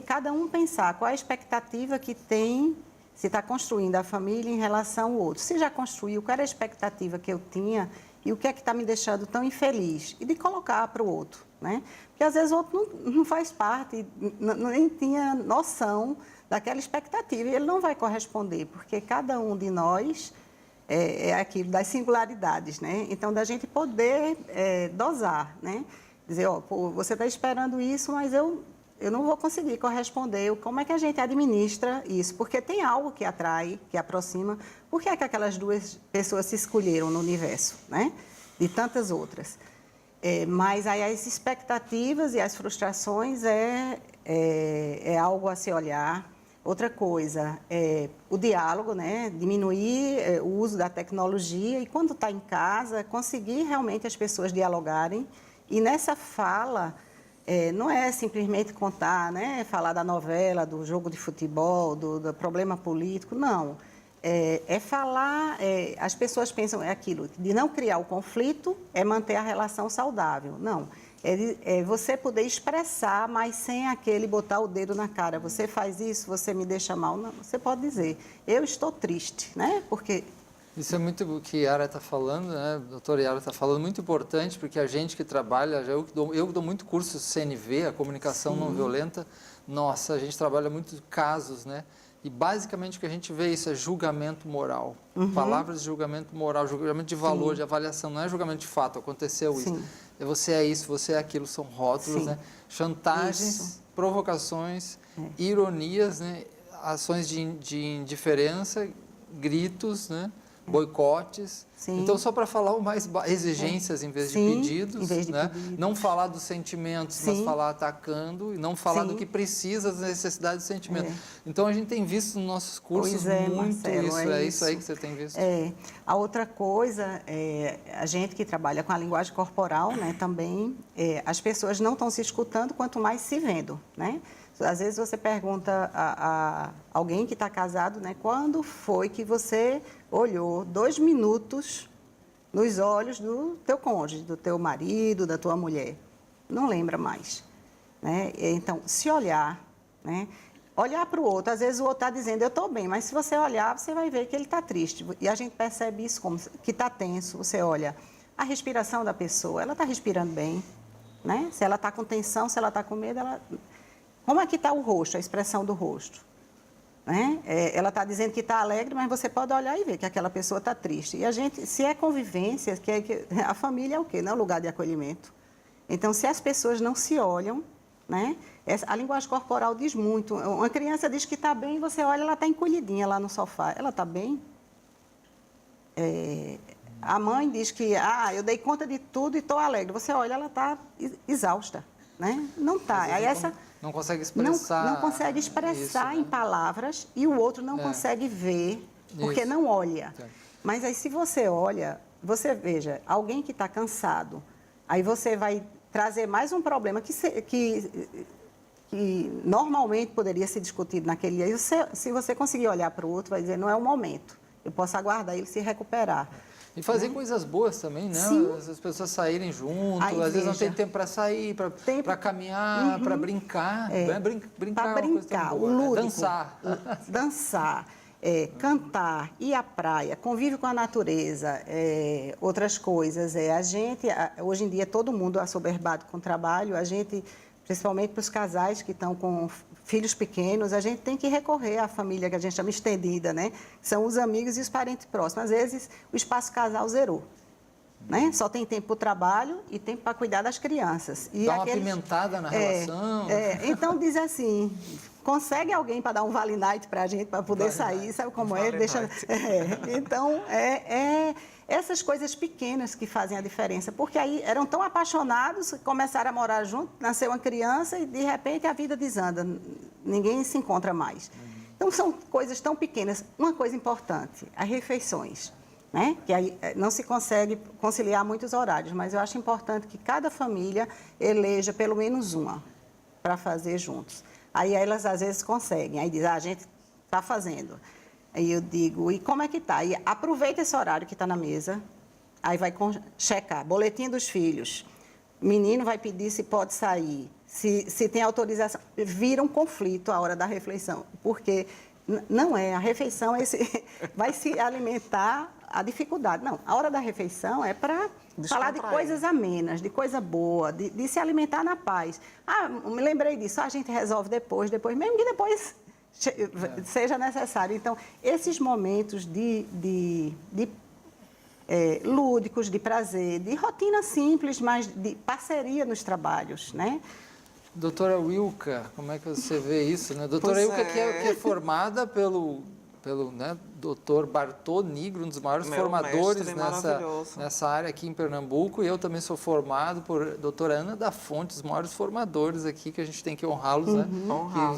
cada um pensar qual a expectativa que tem, se está construindo a família em relação ao outro. Se já construiu, qual era a expectativa que eu tinha e o que é que está me deixando tão infeliz? E de colocar para o outro, né? Porque às vezes o outro não faz parte, nem tinha noção daquela expectativa e ele não vai corresponder, porque cada um de nós é aquilo das singularidades, né? Então, da gente poder dosar, né? Dizer, ó, pô, você está esperando isso, mas eu não vou conseguir corresponder. Como é que a gente administra isso? Porque tem algo que atrai, que aproxima. Por que é que aquelas duas pessoas se escolheram no universo, né? De tantas outras. Mas aí as expectativas e as frustrações é algo a se olhar. Outra coisa é o diálogo, né? Diminuir o uso da tecnologia e, quando está em casa, conseguir realmente as pessoas dialogarem. E nessa fala, não é simplesmente contar, né? Falar da novela, do jogo de futebol, do problema político, não. É falar, as pessoas pensam aquilo, de não criar o conflito, é manter a relação saudável. Não. É você poder expressar, mas sem aquele botar o dedo na cara. Você faz isso, você me deixa mal. Não, você pode dizer, eu estou triste, né? Porque... Isso é muito o que a Yara está falando, né? A doutora Yara está falando, muito importante, porque a gente que trabalha, eu dou muito curso CNV, a comunicação não violenta, nossa, a gente trabalha muitos casos, né? E basicamente o que a gente vê isso é julgamento moral. Palavras de julgamento moral, julgamento de valor, de avaliação, não é julgamento de fato, aconteceu isso. Você é isso, você é aquilo, são rótulos, né? Chantagens, provocações, ironias, né? Ações de indiferença, gritos, né? Boicotes. Então, só para falar o mais exigências em vez de pedidos, né? Não falar dos sentimentos, mas falar atacando, e não falar do que precisa, das necessidades do sentimento. Então, a gente tem visto nos nossos cursos muito Marcelo, isso. É isso aí que você tem visto? A outra coisa, a gente que trabalha com a linguagem corporal, né, também, as pessoas não estão se escutando, quanto mais se vendo, né? Às vezes você pergunta a alguém que está casado, né, quando foi que você olhou 2 minutos nos olhos do teu cônjuge, do teu marido, da tua mulher. Não lembra mais, né? Então, se olhar, né? Olhar para o outro, às vezes o outro está dizendo, eu estou bem, mas se você olhar, você vai ver que ele está triste. E a gente percebe isso como que está tenso. Você olha a respiração da pessoa, ela está respirando bem, né? Se ela está com tensão, se ela está com medo, como é que está o rosto, a expressão do rosto? Né? Ela está dizendo que está alegre, mas você pode olhar e ver que aquela pessoa está triste. E a gente, se é convivência, a família é o quê? Não é um lugar de acolhimento. Então, se as pessoas não se olham, né? A linguagem corporal diz muito. Uma criança diz que está bem, você olha, ela está encolhidinha lá no sofá. Ela está bem? A mãe diz que, eu dei conta de tudo e estou alegre. Você olha, ela está exausta, né? Não está. Aí não consegue expressar. Não consegue expressar isso, em palavras e o outro não consegue ver, porque não olha. Mas aí, se você olha, você veja, alguém que está cansado, aí você vai trazer mais um problema que normalmente poderia ser discutido naquele dia. E se você conseguir olhar para o outro, vai dizer, não é o momento. Eu posso aguardar ele se recuperar. E fazer coisas boas também, né? Sim. As pessoas saírem junto, Aí, às vezes não tem tempo para sair, para caminhar, para brincar. Para brincar, o lúdico, dançar. Dançar, cantar, ir à praia, convive com a natureza, outras coisas. Hoje em dia, todo mundo assoberbado com o trabalho, a gente, principalmente para os casais que estão com filhos pequenos, a gente tem que recorrer à família que a gente chama estendida, né? São os amigos e os parentes próximos. Às vezes, o espaço casal zerou, né? Só tem tempo para o trabalho e tempo para cuidar das crianças. Dá uma pimentada na relação. Então, diz assim, consegue alguém para dar um Vale Night para a gente, para poder sair, sabe como é? Então, essas coisas pequenas que fazem a diferença, porque aí eram tão apaixonados, começaram a morar junto, nasceu uma criança e, de repente, a vida desanda, ninguém se encontra mais. Então, são coisas tão pequenas. Uma coisa importante, as refeições, né? Que aí não se consegue conciliar muitos horários, mas eu acho importante que cada família eleja pelo menos uma para fazer juntos. Aí elas, às vezes, conseguem, aí diz, a gente está fazendo. Aí eu digo, e como é que está? E aproveita esse horário que está na mesa, aí vai checar, boletim dos filhos, o menino vai pedir se pode sair, se tem autorização. Vira um conflito a hora da refeição, porque não a refeição vai se alimentar a dificuldade. Não, a hora da refeição é para falar de coisas amenas, de coisa boa, de se alimentar na paz. Me lembrei disso, a gente resolve depois, mesmo que depois seja necessário. Então, esses momentos lúdicos, de prazer, de rotina simples, mas de parceria nos trabalhos, né? Doutora Wilka, como é que você vê isso, né? Doutora Wilka, que é formada pelo doutor Bartô Nigro, um dos maiores formadores nessa área aqui em Pernambuco, e eu também sou formado por doutora Ana da Fonte, os maiores formadores aqui, que a gente tem que honrá-los, né?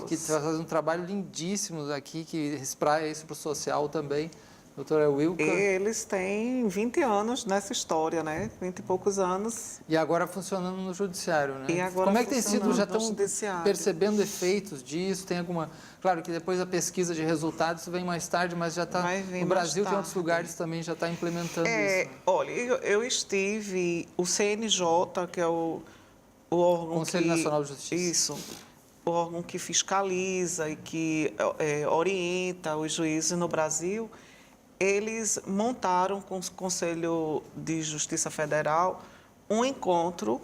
Que fazem um trabalho lindíssimo aqui, que espraia isso para o social também. Doutora Wilka. Eles têm 20 anos nessa história, né? 20 e poucos anos. E agora funcionando no judiciário, né? E agora como é que tem sido? Já estão judiciário. Percebendo efeitos disso? Tem alguma... Claro que depois a pesquisa de resultados vem mais tarde, mas já está... No Brasil tem outros lugares também já está implementando isso. Né? Olha, eu estive... O CNJ, que é o órgão Conselho Nacional de Justiça. Isso. O órgão que fiscaliza e que orienta os juízes no Brasil... Eles montaram com o Conselho de Justiça Federal um encontro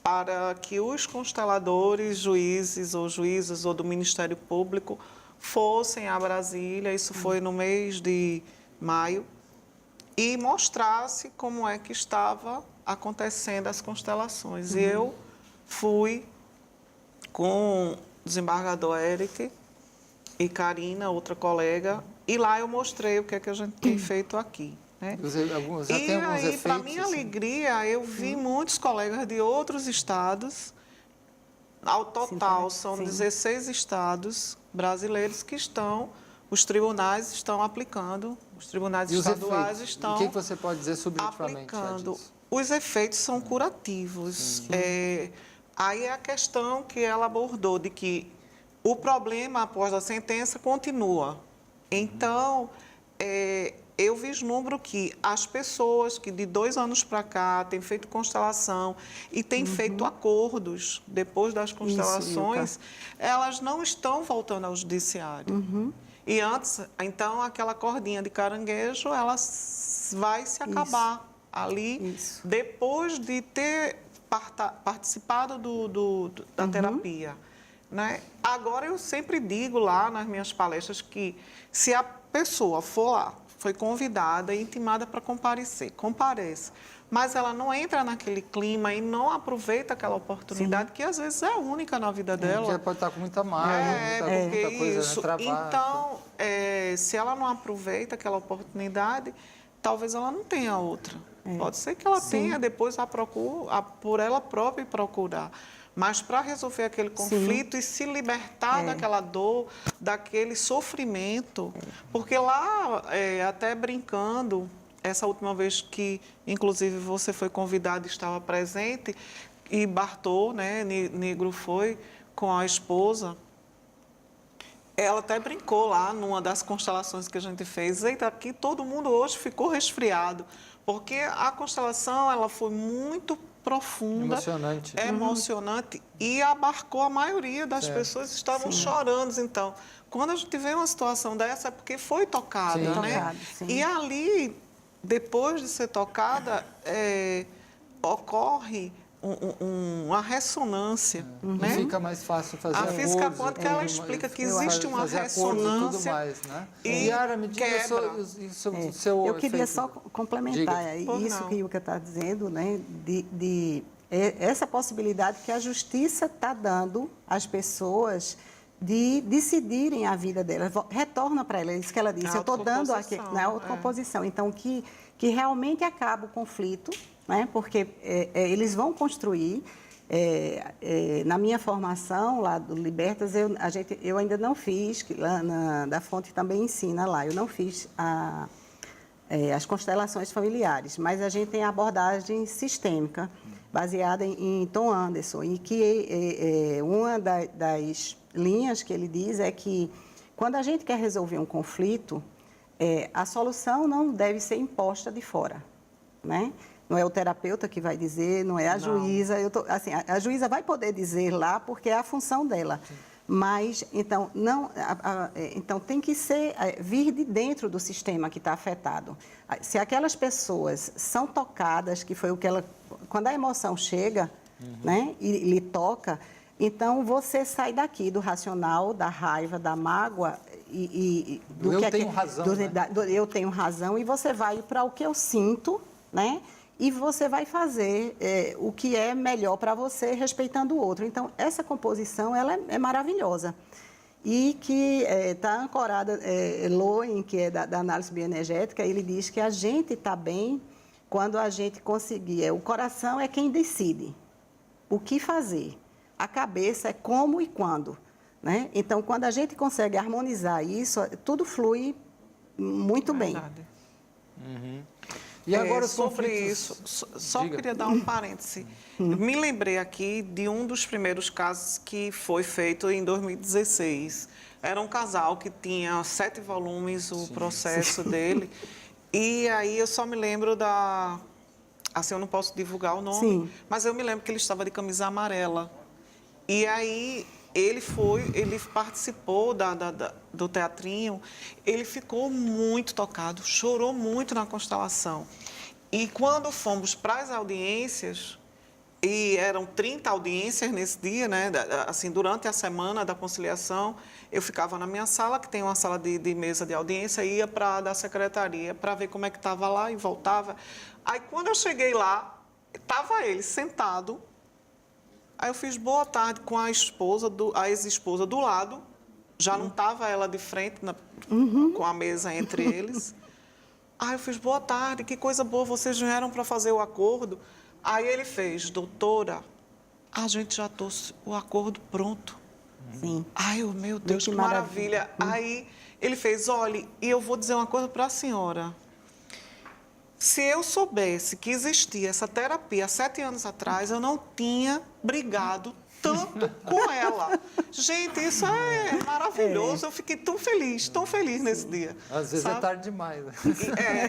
para que os consteladores, juízes ou do Ministério Público fossem a Brasília, isso foi no mês de maio, e mostrasse como é que estava acontecendo as constelações. E eu fui com o desembargador Eric e Karina, outra colega, e lá eu mostrei o que é que a gente tem feito aqui. Né? E aí, para minha alegria, eu vi muitos colegas de outros estados. Ao total, são 16 estados brasileiros que os tribunais estão aplicando, os tribunais estaduais estão aplicando. O que você pode dizer subjetivamente disso? Os efeitos são curativos. Aí é a questão que ela abordou, de que o problema após a sentença continua. Então, eu vislumbro que as pessoas que de 2 anos para cá têm feito constelação e têm feito acordos depois das constelações, elas não estão voltando ao judiciário. E antes, então, aquela cordinha de caranguejo, ela vai se acabar ali, depois de ter participado da terapia. Né? Agora, eu sempre digo lá nas minhas palestras que se a pessoa for lá, foi convidada e intimada para comparecer, comparece, mas ela não entra naquele clima e não aproveita aquela oportunidade, que às vezes é única na vida dela. Já pode estar com muita mágoa, muita coisa, isso. Né? Travada. Então, se ela não aproveita aquela oportunidade, talvez ela não tenha outra. Pode ser que ela tenha depois por ela própria procurar. Mas para resolver aquele conflito e se libertar daquela dor, daquele sofrimento, porque lá, até brincando, essa última vez que, inclusive, você foi convidado e estava presente, e Bartô, né, Negro foi com a esposa, ela até brincou lá numa das constelações que a gente fez, eita, aqui todo mundo hoje ficou resfriado, porque a constelação ela foi muito profunda, emocionante e abarcou a maioria das pessoas que estavam chorando. Então, quando a gente vê uma situação dessa, é porque foi tocada, né? E ali, depois de ser tocada, ocorre uma ressonância. Né? Fica mais fácil fazer a física acordos, quântica ela explica que existe uma ressonância e tudo mais, né? e Yara, me diga o seu Eu queria efeito. só complementar isso que o Ilka está dizendo, né? Essa possibilidade que a justiça está dando às pessoas de decidirem a vida delas. Retorna para ela, isso que ela disse. Eu estou dando aqui na autocomposição. Então, que realmente acaba o conflito, né? Porque eles vão construir. Na minha formação lá do Libertas, eu ainda não fiz, lá da Fonte também ensina lá, eu não fiz as constelações familiares, mas a gente tem a abordagem sistêmica, baseada em Tom Anderson, e que uma das linhas que ele diz é que quando a gente quer resolver um conflito, a solução não deve ser imposta de fora, né? Não é o terapeuta que vai dizer, não é a juíza. Assim, a juíza vai poder dizer lá porque é a função dela. Sim. Mas, então, então tem que vir de dentro do sistema que está afetado. Se aquelas pessoas são tocadas, que foi o que quando a emoção chega, né, e lhe toca, então você sai daqui do racional, da raiva, da mágoa do eu tenho razão, eu tenho razão, e você vai para o que eu sinto, né? E você vai fazer o que é melhor para você, respeitando o outro. Então, essa composição ela é maravilhosa. E que está ancorada, Lowen, que é da análise bioenergética, ele diz que a gente está bem quando a gente conseguir. O coração é quem decide o que fazer. A cabeça é como e quando. Né? Então, quando a gente consegue harmonizar isso, tudo flui muito bem. E agora sobre isso, só queria dar um parêntese. Me lembrei aqui de um dos primeiros casos que foi feito em 2016. Era um casal que tinha 7 volumes, o processo dele. E aí eu só me lembro assim, eu não posso divulgar o nome, mas eu me lembro que ele estava de camisa amarela. E aí ele participou do teatrinho, ele ficou muito tocado, chorou muito na constelação. E quando fomos para as audiências, e eram 30 audiências nesse dia, né? Assim, durante a semana da conciliação, eu ficava na minha sala, que tem uma sala de mesa de audiência, e ia para da secretaria para ver como é que estava lá e voltava. Aí, quando eu cheguei lá, estava ele sentado. Aí eu fiz boa tarde com a ex-esposa do lado, já não estava ela de frente, com a mesa entre eles. Aí eu fiz boa tarde, que coisa boa, vocês vieram para fazer o acordo. Aí ele fez, doutora, a gente já trouxe o acordo pronto. Sim. Ai, meu Deus, que maravilha. Aí ele fez, olha, e eu vou dizer uma coisa para a senhora. Se eu soubesse que existia essa terapia há 7 anos atrás, eu não tinha brigado tanto com ela. Gente, isso é maravilhoso. Eu fiquei tão feliz nesse dia. Às vezes sabe? é tarde demais. Né?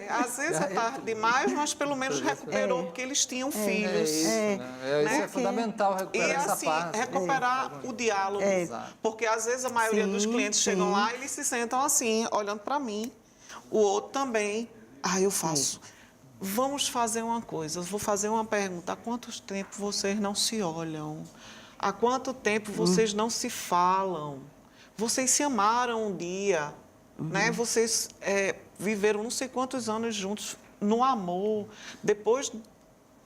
Às vezes é tarde demais, mas pelo menos recuperou, porque eles tinham filhos. Isso, né? Isso é fundamental, recuperar E essa assim, paz. recuperar o diálogo. Porque às vezes a maioria dos clientes chegam lá e eles se sentam assim, olhando para mim, o outro também. Aí eu faço. Vamos fazer uma coisa, eu vou fazer uma pergunta. Há quanto tempo vocês não se olham? Há quanto tempo vocês não se falam? Vocês se amaram um dia, né? Vocês viveram não sei quantos anos juntos no amor. Depois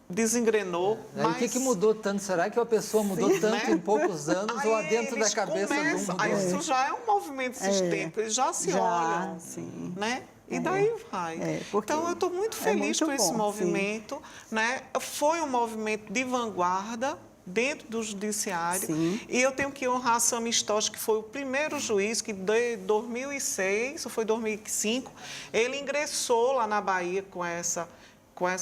desengrenou. Mas... O que mudou tanto? Será que a pessoa mudou tanto em poucos anos aí ou dentro da cabeça de um mudou? Aí isso já é um movimento sistêmico, eles já se olham, né? E daí vai. Então, eu estou muito feliz com esse movimento, né? Foi um movimento de vanguarda dentro do judiciário. E eu tenho que honrar Sami Stosch, que foi o primeiro juiz que, de 2006, ou foi 2005, ele ingressou lá na Bahia com essa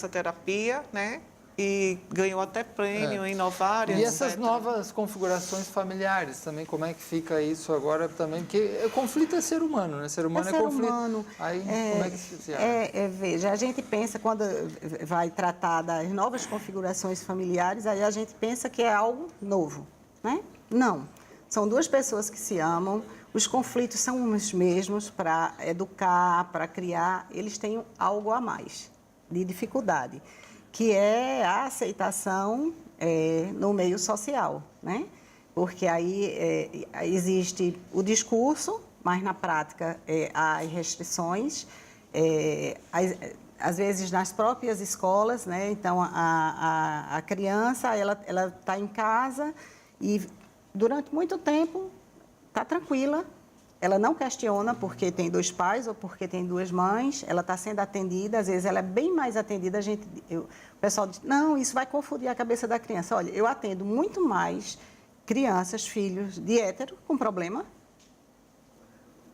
terapia, né? E ganhou até prêmio em Novária. E essas novas configurações familiares também, como é que fica isso agora também? Porque o conflito é ser humano, né? Ser humano é conflito. Humano. Aí, como é que se acha? Veja, a gente pensa, quando vai tratar das novas configurações familiares, aí a gente pensa que é algo novo, né? Não. São duas pessoas que se amam, os conflitos são os mesmos para educar, para criar, eles têm algo a mais de dificuldade, que é a aceitação no meio social, né? Porque aí existe o discurso, mas na prática há restrições, às vezes nas próprias escolas, né? Então a criança ela está em casa e durante muito tempo está tranquila. Ela não questiona porque tem dois pais ou porque tem duas mães, ela está sendo atendida, às vezes ela é bem mais atendida. O pessoal diz, não, isso vai confundir a cabeça da criança. Olha, eu atendo muito mais crianças, filhos de hétero com problema,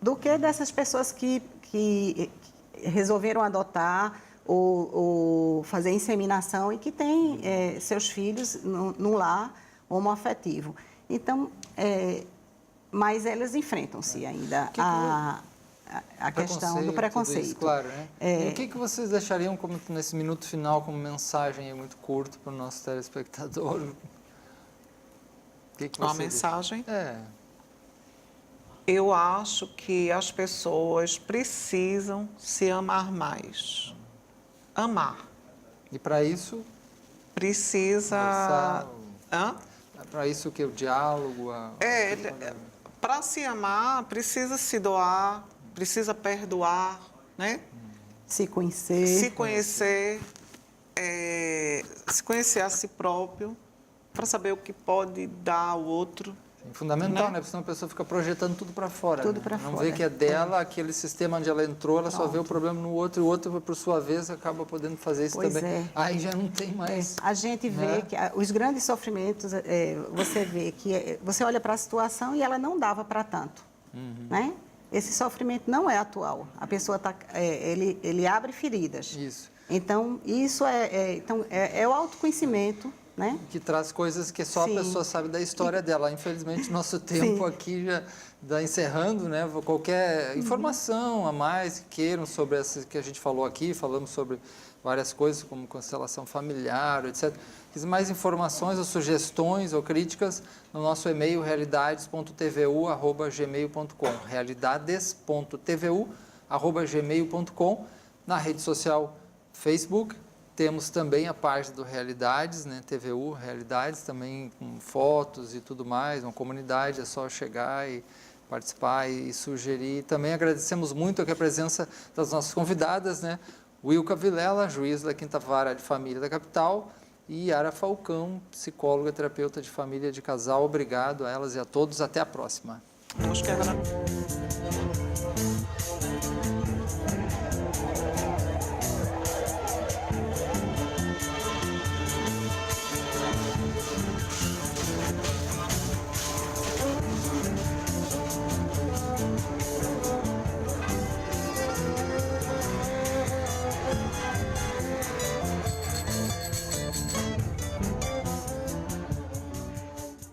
do que dessas pessoas que resolveram adotar ou fazer inseminação e que têm seus filhos num lar homoafetivo. Então, mas elas enfrentam-se ainda a questão do preconceito. Isso, claro, né? E o que vocês deixariam como, nesse minuto final como mensagem muito curto para o nosso telespectador? Uma mensagem? Eu acho que as pessoas precisam se amar mais. Amar. E para isso? Precisa... Para isso o que? O diálogo? Para se amar, precisa se doar, precisa perdoar, né? Se conhecer. Se conhecer, se conhecer a si próprio, para saber o que pode dar ao outro. Fundamental, né? Porque senão a pessoa fica projetando tudo para fora. Tudo para fora. Não vê que é dela, aquele sistema onde ela entrou, ela só vê o problema no outro, e o outro, por sua vez, acaba podendo fazer isso também. Aí já não tem mais. A gente vê que os grandes sofrimentos, você vê que você olha para a situação e ela não dava para tanto. Né? Esse sofrimento não é atual. A pessoa ele abre feridas. Isso. Então, isso é o autoconhecimento. Né? Que traz coisas que só a pessoa sabe da história dela. Infelizmente, nosso tempo aqui já está encerrando, né? Qualquer informação a mais que queiram sobre essa que a gente falou aqui, falamos sobre várias coisas, como constelação familiar, etc. Mais informações ou sugestões ou críticas no nosso e-mail realidades.tvu@gmail.com, realidades.tvu@gmail.com, na rede social Facebook. Temos também a página do Realidades, né? TVU Realidades, também com fotos e tudo mais, uma comunidade, é só chegar e participar e sugerir. Também agradecemos muito aqui a presença das nossas convidadas, né? Wilka Vilela, juiz da 5ª Vara de Família da capital, e Yara Falcão, psicóloga, terapeuta de família e de casal. Obrigado a elas e a todos. Até a próxima. Vamos quebrar.